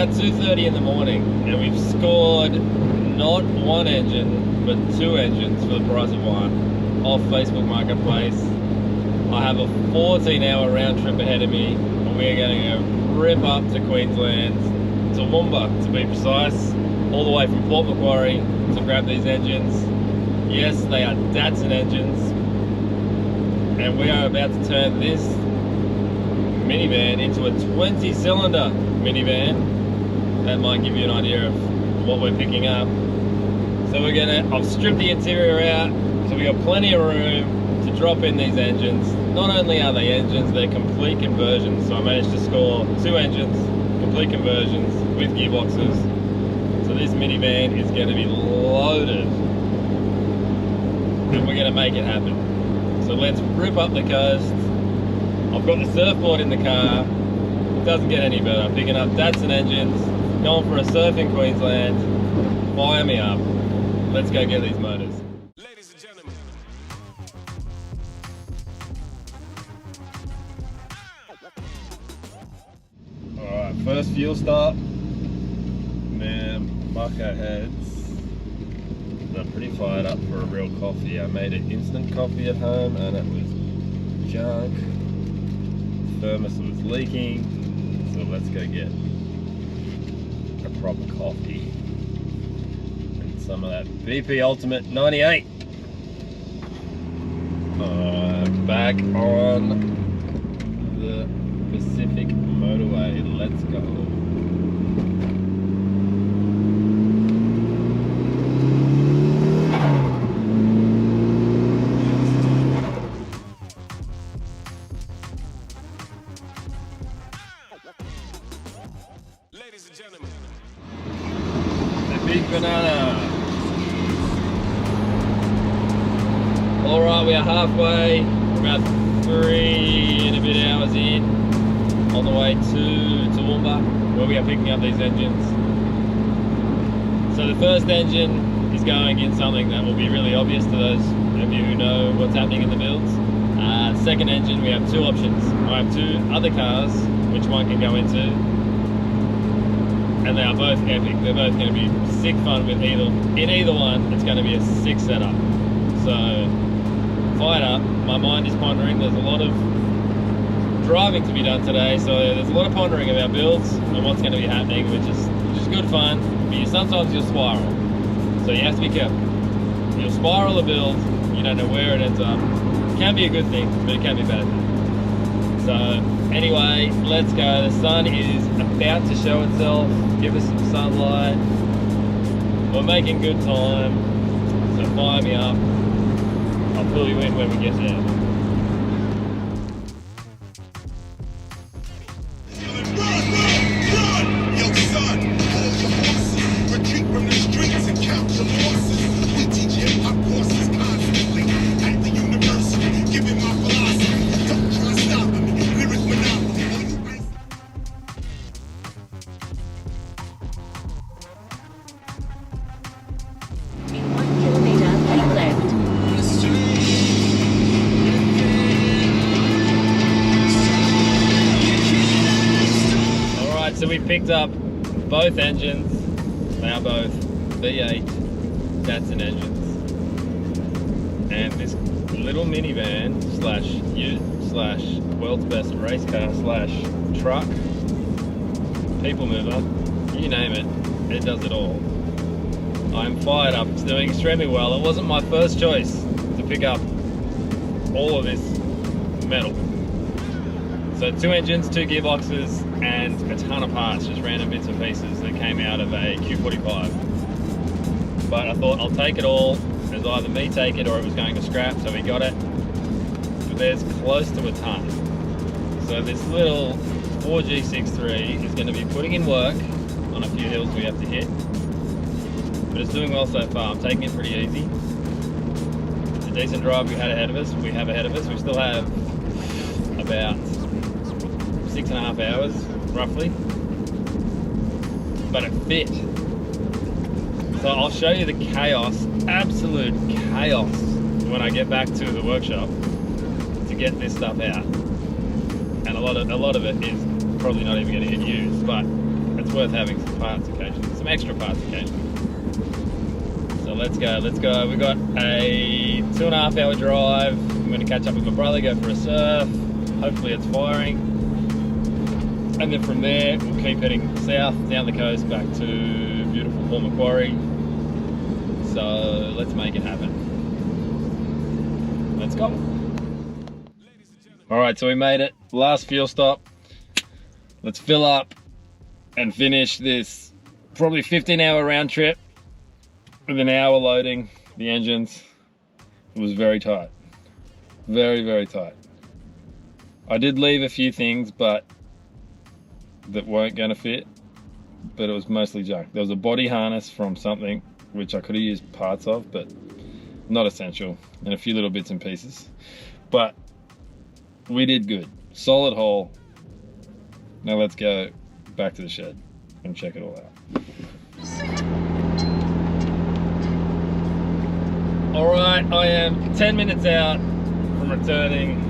about 2:30 in the morning and we've scored not one engine but 2 engines for the price of one off Facebook Marketplace. I have a 14-hour round trip ahead of me and we're going to go rip up to Queensland, to Toowoomba to be precise, all the way from Port Macquarie to grab these engines. Yes, they are Datsun engines, and we are about to turn this minivan into a 20-cylinder minivan. That might give you an idea of what we're picking up. So I've stripped the interior out, so we got plenty of room to drop in these engines. Not only are they engines, they're complete conversions. So I managed to score 2 engines, complete conversions with gearboxes. So this minivan is going to be loaded, and we're going to make it happen. So let's rip up the coast. I've got the surfboard in the car. It doesn't get any better. Picking up Datsun engines, going for a surf in Queensland. Fire me up. Let's go get these motors. Ladies and gentlemen. Alright, first fuel stop. Man, bucko heads. I'm pretty fired up for a real coffee. I made an instant coffee at home and it was junk. Thermos was leaking, so let's go get a proper coffee and some of that BP Ultimate 98. Back on the Pacific Motorway, let's go. Ladies and gentlemen. The big banana. Alright, we are halfway. We're about 3 and a bit hours in on the way to Toowoomba, where we are picking up these engines. So the first engine is going in something that will be really obvious to those of you who know what's happening in the builds. Second engine, we have 2 options. I have 2 other cars, which one can go into. And they are both epic. They're both going to be sick fun with either. In either one, it's going to be a sick setup. So, fired up. My mind is pondering. There's a lot of driving to be done today, so there's a lot of pondering about builds and what's going to be happening, which is good fun. But sometimes you'll spiral, so you have to be careful. You'll spiral a build. You don't know where it ends up. It can be a good thing, but it can be a bad thing. So anyway, let's go. The sun is about to show itself. Give us some sunlight. We're making good time, so fire me up. I'll pull you in when we get there. Yo, son, hold your horses. Retreat from the streets and count your losses. We teach hip-hop courses constantly at the university, giving my philosophy. Don't try stopping me. Lyric monopoly. All you ice. 1 kilometer, keep left. Alright, so we picked up both engines. They are both V8 Datsun engines. And this little minivan slash ute slash world's best race car slash truck, people mover, you name it, it does it all. I'm fired up. It's doing extremely well. It wasn't my first choice to pick up all of this metal. So 2 engines, 2 gearboxes, and a ton of parts, just random bits and pieces that came out of a Q45. But I thought I'll take it all. It was either me take it or it was going to scrap, so we got it. But there's close to a ton. So this little 4G63 is going to be putting in work on a few hills we have to hit. But it's doing well so far. I'm taking it pretty easy. It's a decent drive we have ahead of us. We still have about 6.5 hours, roughly. But it fit. So I'll show you the chaos, absolute chaos, when I get back to the workshop to get this stuff out. And a lot of it is probably not even going to get used, but it's worth having some parts occasionally, some extra parts occasionally. So let's go. We've got a 2.5 hour drive. I'm going to catch up with my brother, go for a surf. Hopefully it's firing. And then from there, we'll keep heading south, down the coast, back to beautiful Port Macquarie. So let's make it happen. Let's go. All right, so we made it. Last fuel stop. Let's fill up and finish this probably 15-hour round trip with an hour loading the engines. It was very tight. Very, very tight. I did leave a few things, but that weren't going to fit, but it was mostly junk. There was a body harness from something which I could have used parts of, but not essential, and a few little bits and pieces. But we did good. Solid haul. Now let's go back to the shed and check it all out. All right, I am 10 minutes out from returning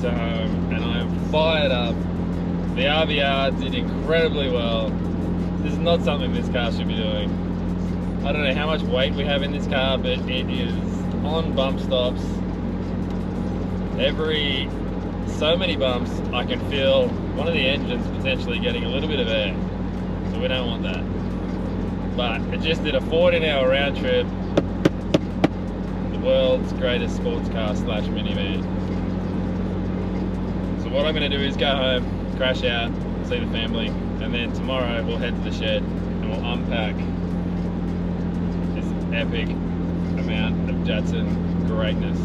to home, and I am fired up. The RVR did incredibly well. This is not something this car should be doing. I don't know how much weight we have in this car, but it is on bump stops. So many bumps, I can feel one of the engines potentially getting a little bit of air. So we don't want that. But it just did a 14-hour round trip. The world's greatest sports car / minivan. So what I'm going to do is go home, crash out, see the family, and then tomorrow we'll head to the shed and we'll unpack this epic amount of Datsun greatness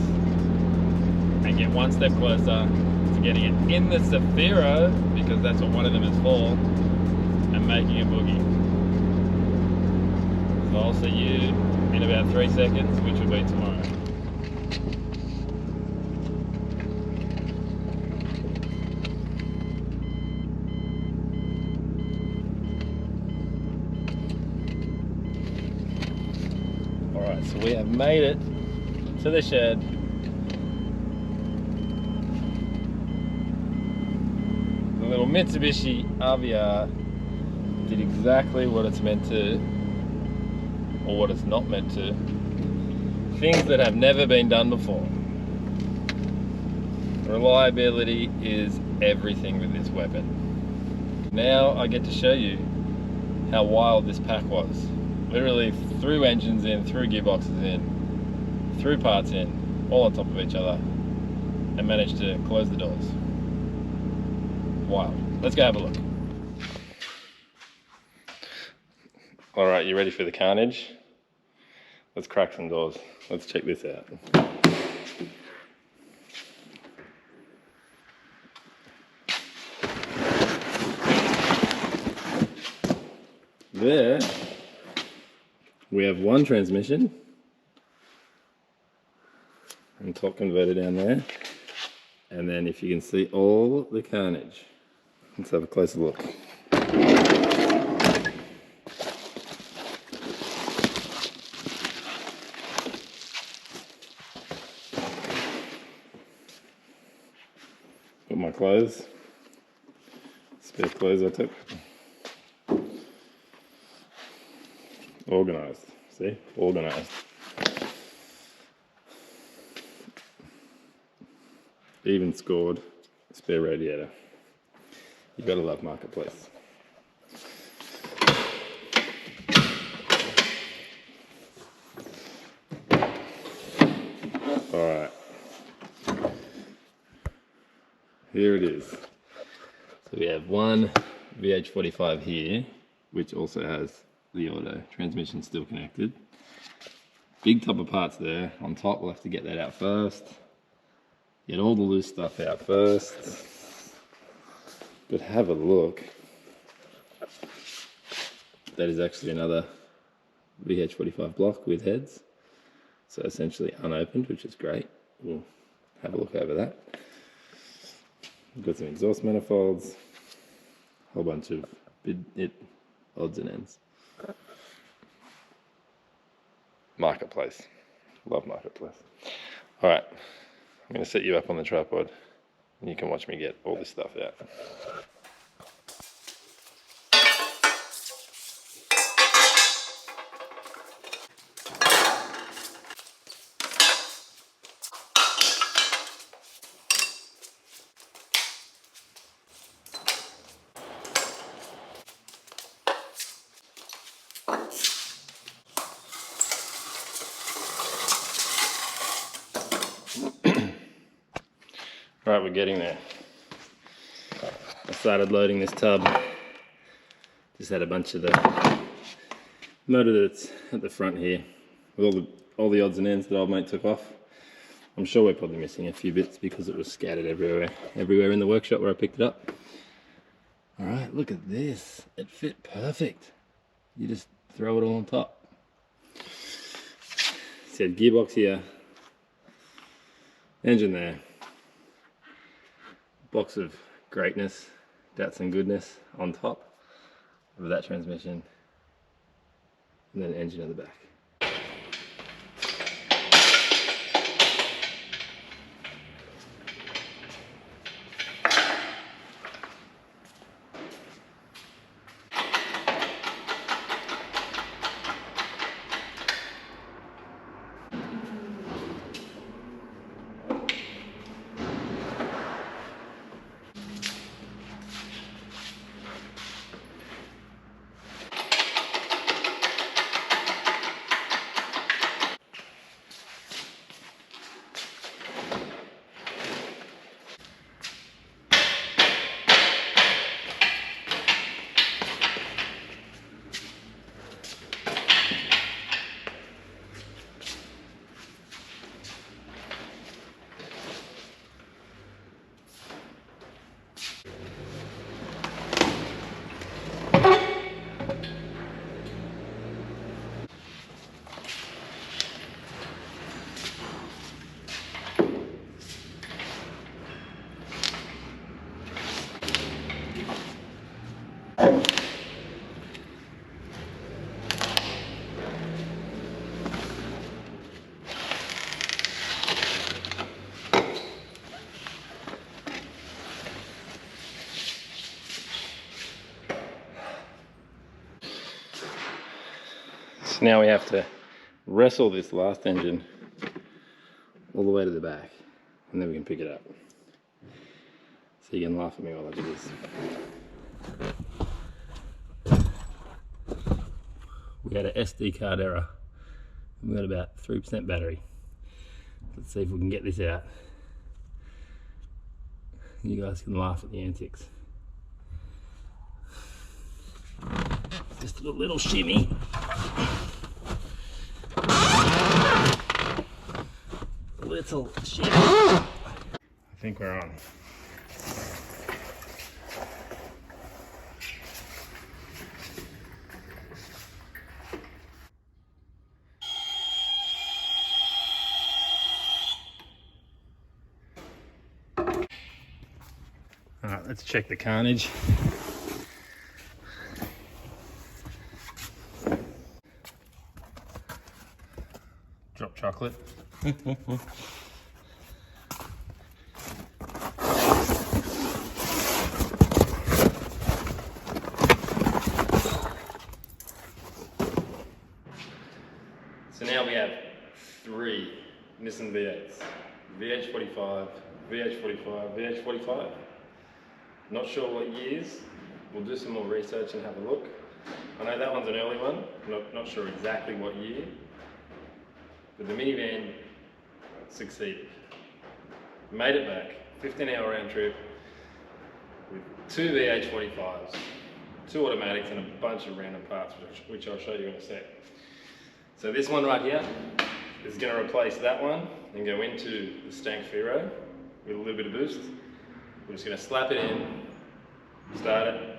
and get one step closer to getting it in the Zafiro, because that's what one of them is for, and making a boogie. So I'll see you in about 3 seconds, which will be tomorrow. Alright, so we have made it to the shed. The little Mitsubishi RVR did exactly what it's meant to, or what it's not meant to. Things that have never been done before. Reliability is everything with this weapon. Now I get to show you how wild this pack was. Literally threw engines in, threw gearboxes in, threw parts in, all on top of each other, and managed to close the doors. Wild. Let's go have a look. All right, you ready for the carnage? Let's crack some doors. Let's check this out. There, we have one transmission and top converter down there. And then if you can see all the carnage, let's have a closer look. Got my clothes, spare clothes I took. Organised, see? Organised. Even scored spare radiator. You gotta love Marketplace. Alright. Here it is. So we have one VH45 here, which also has the auto transmission still connected. Big tub of parts there. On top, we'll have to get that out first. Get all the loose stuff out first. But have a look. That is actually another VH45 block with heads. So essentially unopened, which is great. We'll have a look over that. We've got some exhaust manifolds. A whole bunch of odds and ends. Marketplace. Love Marketplace. Alright, I'm going to set you up on the tripod and you can watch me get all this stuff out. Right, we're getting there. I started loading this tub. Just had a bunch of the motor that's at the front here with all the odds and ends that old mate took off. I'm sure we're probably missing a few bits because it was scattered everywhere in the workshop where I picked it up. All right, look at this. It fit perfect. You just throw it all on top. Said gearbox here, engine there, box of greatness, Datsun goodness on top of that transmission, and then engine at the back. So now we have to wrestle this last engine all the way to the back, and then we can pick it up. So you can laugh at me while I do this. We had an SD card error. We've got about 3% battery. Let's see if we can get this out. You guys can laugh at the antics. Just a little shimmy. Little shimmy. I think we're on. Alright, let's check the carnage. Drop chocolate. So now we have 3 Nissan V8s. VH45, VH45, VH45. Not sure what years. We'll do some more research and have a look. I know that one's an early one. Not sure exactly what year. But the minivan succeeded. Made it back, 15-hour round trip with 2 VH45s, 2 automatics and a bunch of random parts, which I'll show you in a sec. So this one right here is going to replace that one and go into the Stank Firo with a little bit of boost. We're just going to slap it in, start it,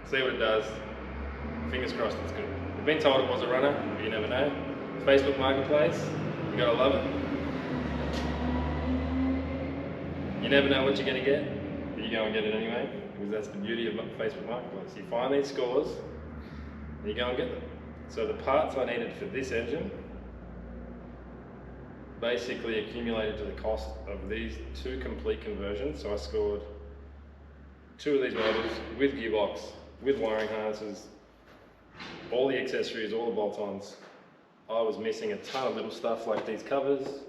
see what it does. Fingers crossed it's good. We've been told it was a runner, but you never know. Facebook Marketplace, you gotta love it. You never know what you're gonna get, but you go and get it anyway, because that's the beauty of Facebook Marketplace. You find these scores, and you go and get them. So the parts I needed for this engine basically accumulated to the cost of these 2 complete conversions. So I scored 2 of these motors with gearbox, with wiring harnesses, all the accessories, all the bolt-ons. I was missing a ton of little stuff like these covers.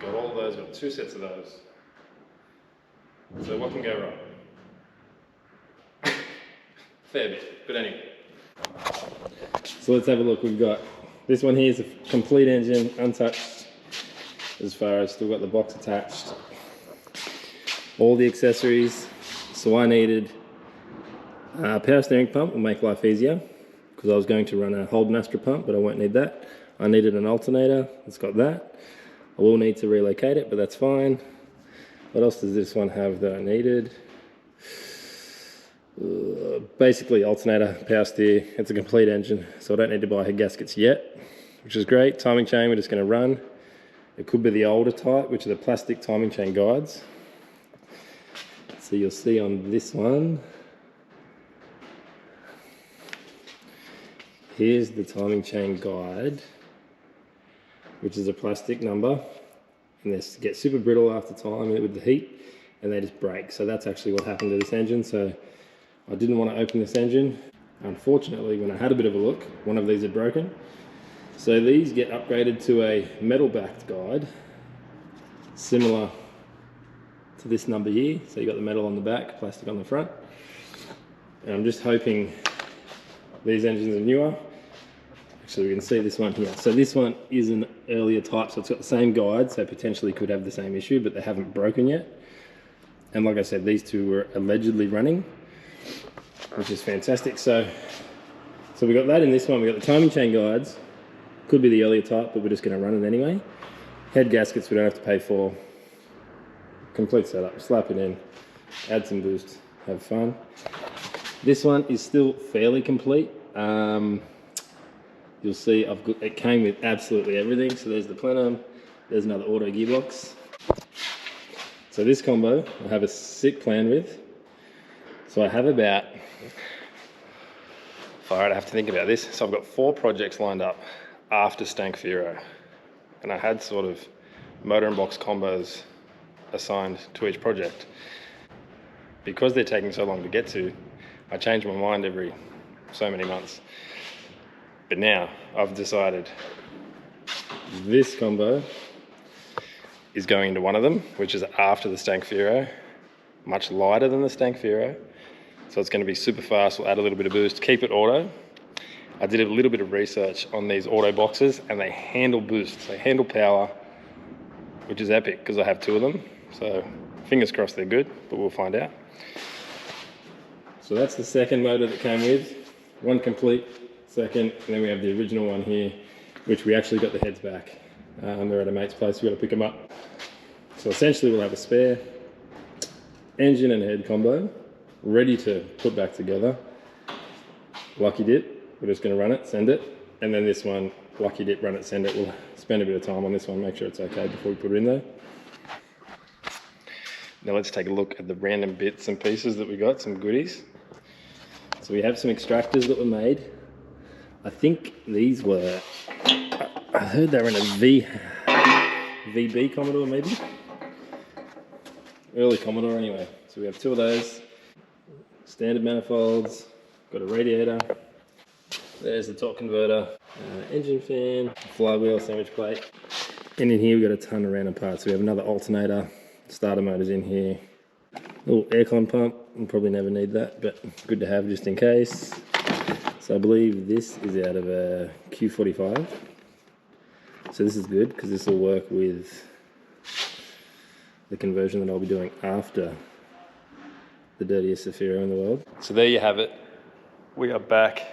Got all of those, got 2 sets of those. So what can go wrong? Fair bit, but anyway. So let's have a look. We've got this one here is a complete engine, untouched as far as still got the box attached. all the accessories. So I needed a power steering pump, will make life easier, because I was going to run a Holden Astra pump, but I won't need that. I needed an alternator, it's got that. I will need to relocate it, but that's fine. What else does this one have that I needed? Basically alternator, power steer, it's a complete engine, so I don't need to buy head gaskets yet, which is great. Timing chain, we're just going to run. It could be the older type, which are the plastic timing chain guides. So you'll see on this one, here's the timing chain guide, which is a plastic number, and they get super brittle after time with the heat, and they just break. So that's actually what happened to this engine. So I didn't want to open this engine. Unfortunately, when I had a bit of a look, one of these had broken. So these get upgraded to a metal backed guide, similar to this number here. So you got the metal on the back, plastic on the front. And I'm just hoping these engines are newer. Actually, we can see this one here. So this one is an earlier type, so it's got the same guide, so potentially could have the same issue, but they haven't broken yet. And like I said, these two were allegedly running, which is fantastic. So we got that in this one. We got the timing chain guides. Could be the earlier type, but we're just going to run it anyway. Head gaskets we don't have to pay for. Complete setup. Slap it in, add some boost, have fun. This one is still fairly complete. You'll see it came with absolutely everything. So there's the plenum, there's another auto gearbox. So this combo I have a sick plan with. So I have about, alright, I have to think about this. So I've got 4 projects lined up after Stank Furo, and I had sort of motor and box combos assigned to each project. Because they're taking so long to get to, I change my mind every so many months. But now I've decided this combo is going into one of them, which is after the Stank Furo, much lighter than the Stank Furo. So it's going to be super fast. We'll add a little bit of boost, keep it auto. I did a little bit of research on these auto boxes, and they handle boost, they handle power, which is epic because I have 2 of them. So fingers crossed they're good, but we'll find out. So that's the second motor that came with, one complete second, and then we have the original one here, which we actually got the heads back. They're at a mate's place, we've got to pick them up. So essentially we'll have a spare engine and head combo ready to put back together. Lucky dip, we're just going to run it, send it, and then this one, lucky dip, run it, send it. We'll spend a bit of time on this one, make sure it's okay before we put it in there. Now let's take a look at the random bits and pieces that we got, some goodies. So we have some extractors that were made. I think these were, I heard they were in a VB Commodore maybe? Early Commodore anyway. So we have 2 of those. Standard manifolds, got a radiator. There's the torque converter, engine fan, flywheel, sandwich plate. And in here we've got a ton of random parts. So we have another alternator, starter motors in here. Little aircon pump, we'll probably never need that, but good to have just in case. So I believe this is out of a Q45. So this is good because this will work with the conversion that I'll be doing after the dirtiest Zafiro in the world. So there you have it. We are back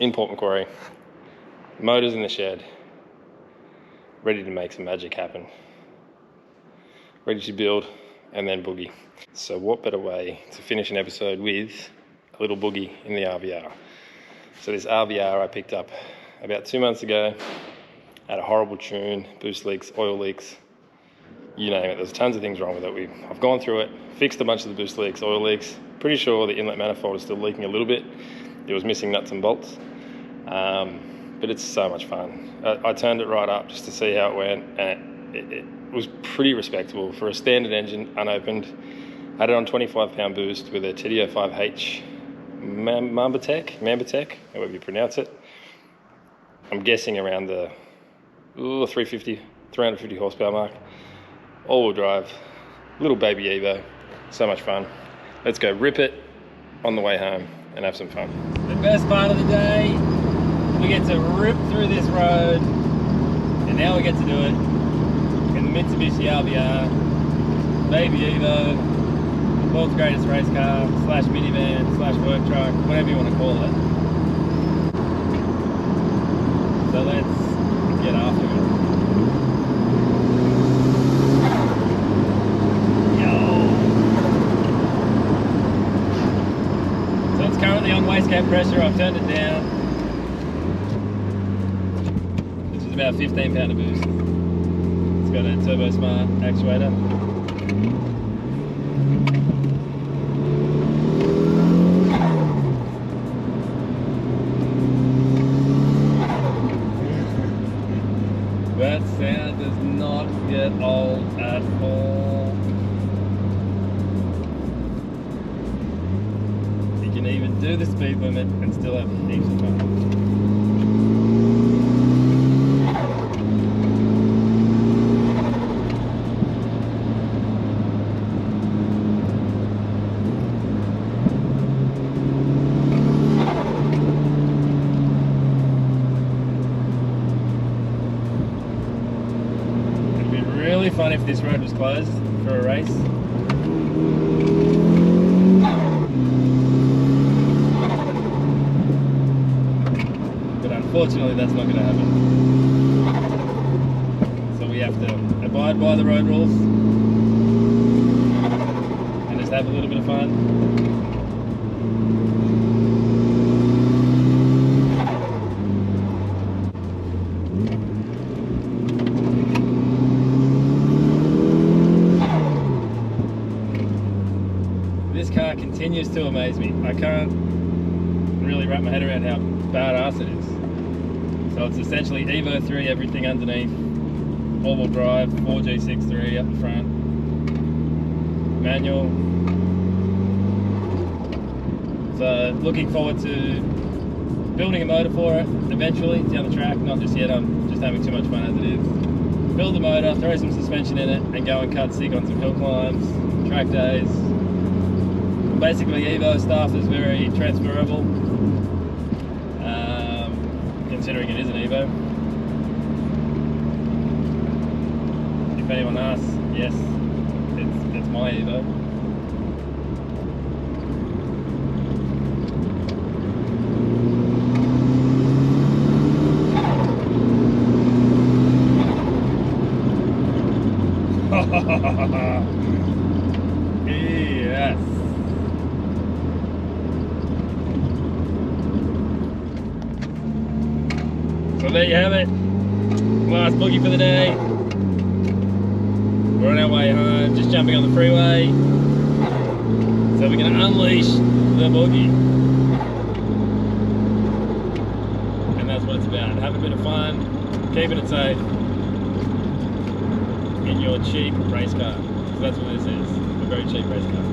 in Port Macquarie. Motors in the shed. Ready to make some magic happen. Ready to build and then boogie. So what better way to finish an episode with a little boogie in the RVR. So this RVR I picked up about 2 months ago. Had a horrible tune, boost leaks, oil leaks, you name it. There's tons of things wrong with it. I've gone through it, fixed a bunch of the boost leaks, oil leaks. Pretty sure the inlet manifold is still leaking a little bit. It was missing nuts and bolts. But it's so much fun. I turned it right up just to see how it went, and it was pretty respectable for a standard engine, unopened. Had it on 25-pound boost with a TD05H Mambatech, however you pronounce it. I'm guessing around the 350 horsepower mark. All-wheel drive, little baby Evo, so much fun. Let's go rip it on the way home and have some fun. The best part of the day, we get to rip through this road, and now we get to do it in the Mitsubishi RVR. baby Evo, world's greatest race car, slash minivan, slash work truck, whatever you want to call it. So let's get after it. Yo! So it's currently on wastegate pressure, I've turned it down. Which is about 15 pound of boost. It's got a Turbo Smart actuator. That sound does not get old at all. You can even do the speed limit and still have heaps of fun. Really fun if this road was closed for a race. But unfortunately that's not going to happen. So we have to abide by the road rules and just have a little bit of fun. This car continues to amaze me. I can't really wrap my head around how badass it is. So it's essentially Evo 3, everything underneath, all-wheel drive, 4G63 up the front, manual. So looking forward to building a motor for it eventually down the track, not just yet, I'm just having too much fun as it is. Build the motor, throw some suspension in it, and go and cut sick on some hill climbs, track days. Basically Evo stuff is very transferable, considering it is an Evo. If anyone asks, yes, it's my Evo. Yes. So there you have it. Last boogie for the day. We're on our way home, just jumping on the freeway. So we're going to unleash the boogie. And that's what it's about. Have a bit of fun, keeping it safe in your cheap race car. So that's what this is, a very cheap race car.